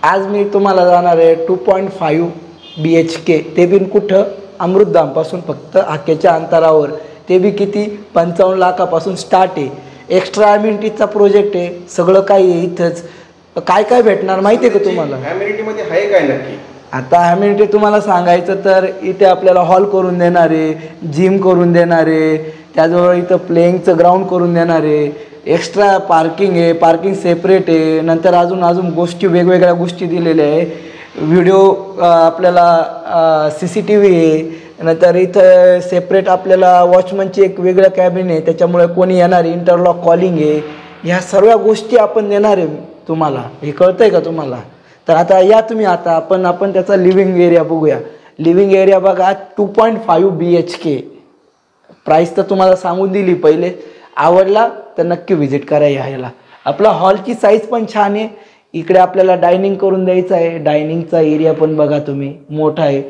आज मी तुम्हाला जाणार आहे 2.5 BHK, ते बी कुठं, अमृतधामपासून फक्त हाकेच्या अंतरावर, ते बी किती 55 लाखापासून स्टार्ट आहे. एक्स्ट्रा अम्युनिटीचा प्रोजेक्ट आहे, सगळं काही आहे इथंच. काय काय भेटणार माहिती आहे का तुम्हाला? अम्युनिटीमध्ये आहे काय नक्की? आता अम्युनिटी तुम्हाला सांगायचं तर इथे आपल्याला हॉल करून देणार आहे, जिम करून देणार आहे, त्याजवळ इथं प्लेइंगचं ग्राउंड करून देणार आहे, एक्स्ट्रा पार्किंग आहे, पार्किंग सेपरेट आहे, नंतर अजून गोष्टी वेगवेगळ्या गोष्टी दिलेल्या आहे. व्हिडिओ आपल्याला CCTV आहे, नंतर इथं सेपरेट आपल्याला वॉचमनची एक वेगळं कॅबिन आहे, त्याच्यामुळे कोणी येणार, इंटरलॉक कॉलिंग आहे. ह्या सर्व गोष्टी आपण देणार आहे तुम्हाला. हे कळतंय का तुम्हाला? तर आता या तुम्ही, आता आपण त्याचा लिव्हिंग एरिया बघूया. लिव्हिंग एरिया बघा, 2.5 BHK. प्राईस तर तुम्हाला सांगून दिली पहिले. आवडला तर नक्की व्हिजिट करा यायला. आपला हॉलची साईज पण छान आहे. इकडे आपल्याला डायनिंग करून द्यायचं आहे. डायनिंगचा एरिया पण बघा तुम्ही, मोठा आहे.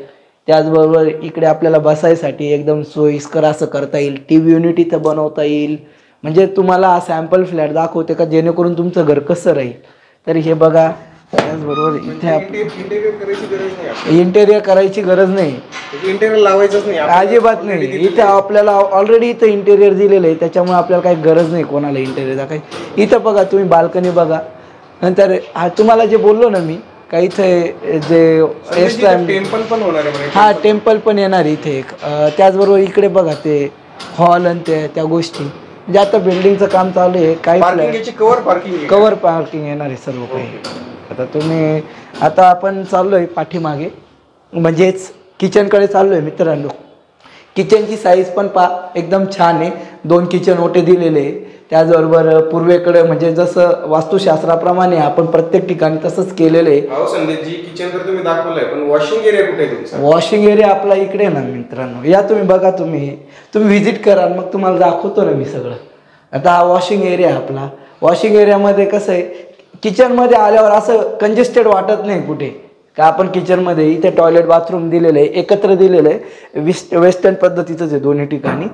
त्याचबरोबर इकडे आपल्याला बसायसाठी एकदम सोयीस्कर असं करता येईल. TV युनिट इथं बनवता येईल. म्हणजे तुम्हाला सॅम्पल फ्लॅट दाखवते का जेणेकरून तुमचं घर कसं राहील. तर हे बघा. त्याचबरोबर इथे इंटेरियर करायची गरज नाही, इंटेरियर लावायचंच नाही, अजिबात नाही. इथे आपल्याला ऑलरेडी इथं इंटेरियर दिलेलं आहे, त्याच्यामुळे आपल्याला काही गरज नाही कोणाला इंटेरियर दाखवायची. इथं बघा तुम्ही, बाल्कनी बघा. नंतर तुम्हाला जे बोललो ना मी, का इथे जे एक्स्ट्रा टेम्पल पण होणार आहे. हा, टेम्पल पण येणार इथे एक. त्याचबरोबर इकडे बघा ते हॉल आणि त्या गोष्टी. म्हणजे आता बिल्डिंगचं काम चालू आहे. काही कवर पार्किंग येणार आहे सर्व काही. आता आपण चाललोय पाठीमागे, म्हणजेच किचनकडे चाललोय मित्रांनो. किचनची साईज पण एकदम छान आहे. 2 किचन ओटे दिलेले आहे. त्याचबरोबर पूर्वेकडे, म्हणजे जसं वास्तुशास्त्राप्रमाणे आपण प्रत्येक ठिकाणी तसंच केलेलं आहे. किचन तर तुम्ही दाखवलंय, पण वॉशिंग एरिया कुठे आहे तुमचा? वॉशिंग एरिया आपला इकडे ना मित्रांनो. या तुम्ही बघा, तुम्ही व्हिजिट करा, मग तुम्हाला दाखवतो ना मी सगळं. आता हा वॉशिंग एरिया आपला. वॉशिंग एरियामध्ये कसं आहे, किचनमध्ये आल्यावर असं कंजेस्टेड वाटत नाही कुठे, का आपण किचनमध्ये इथे टॉयलेट बाथरूम दिलेलं आहे, एकत्र दिलेलं आहे. वेस्टर्न पद्धतीचंच आहे दोन्ही ठिकाणी.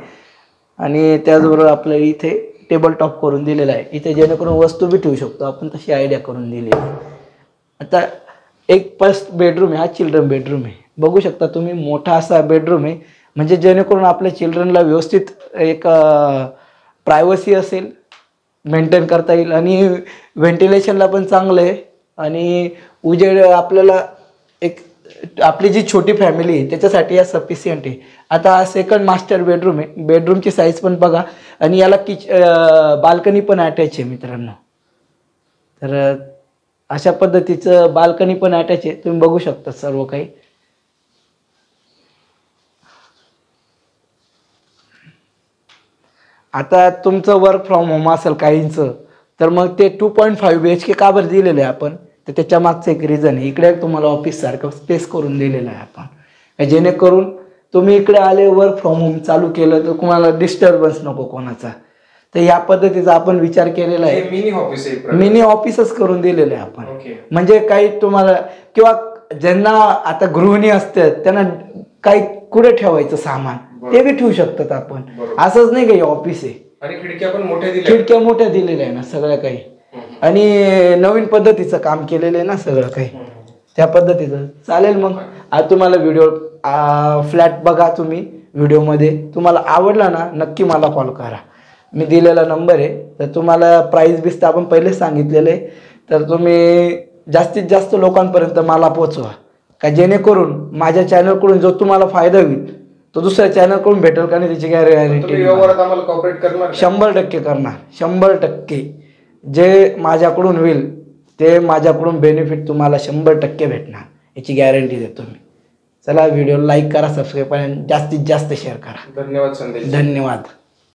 आणि त्याचबरोबर आपल्याला इथे टेबल टॉप करून दिलेला आहे. इथे जेणेकरून वस्तू बी ठेवू शकतो आपण, तशी आयडिया करून दिली आहे. आता एक फर्स्ट बेडरूम आहे, हा चिल्ड्रन बेडरूम आहे. बघू शकता तुम्ही, मोठा असा बेडरूम आहे. म्हणजे जेणेकरून आपल्या चिल्ड्रनला व्यवस्थित एक प्रायव्हसी असेल, मेंटेन करता येईल. आणि व्हेंटिलेशनला पण चांगलं आहे. आणि उजेड आपल्याला एक, आपली जी छोटी फॅमिली आहे त्याच्यासाठी या सफिशियंट आहे. आता हा सेकंड मास्टर बेडरूम आहे. बेडरूमची साईज पण बघा. आणि याला बाल्कनी पण अटॅच आहे मित्रांनो. तर अशा पद्धतीचं बाल्कनी पण अटॅच आहे. तुम्ही बघू शकता सर्व काही. आता तुमचं वर्क फ्रॉम होम असेल काहींचं, तर मग ते 2.5 BHK का बरं दिलेलं आहे आपण, तर त्याच्या मागचं एक रिझन आहे. इकडे तुम्हाला ऑफिससारखं स्पेस करून दिलेलं आहे आपण, जेणेकरून तुम्ही इकडे आले, वर्क फ्रॉम होम चालू केलं तर तुम्हाला डिस्टर्बन्स नको कोणाचा. तर या पद्धतीचा आपण विचार केलेला आहे. मिनी ऑफिसच करून दिलेलं आहे आपण. म्हणजे काही तुम्हाला, किंवा ज्यांना आता गृहिणी असतात त्यांना काही कुठे ठेवायचं सामान, ते बी ठेवू शकतात आपण. असंच नाही काही ऑफिस आहे. आणि खिडक्या मोठ्या दिलेल्या आहे ना सगळं काही. आणि नवीन पद्धतीचं काम केलेलं आहे ना सगळं काही, त्या पद्धतीचं चालेल. मग आज तुम्हाला व्हिडिओ फ्लॅट बघा तुम्ही व्हिडिओमध्ये. तुम्हाला आवडला ना, नक्की मला कॉल करा. मी दिलेला नंबर आहे. तर तुम्हाला प्राईस बिस तर आपण पहिलेच सांगितलेलं आहे. तर तुम्ही जास्तीत जास्त लोकांपर्यंत मला पोचवा, का जेणेकरून माझ्या चॅनलकडून जो तुम्हाला फायदा होईल तो दुसऱ्या चॅनलकडून भेटेल का नाही, त्याची गॅरंटी 100% करणार. 100% जे माझ्याकडून होईल ते माझ्याकडून बेनिफिट तुम्हाला 100% भेटणार, याची गॅरंटी देतो मी. चला, व्हिडिओ लाईक करा, सबस्क्राईब करा, जास्तीत जास्त शेअर करा. धन्यवाद संदेश. धन्यवाद.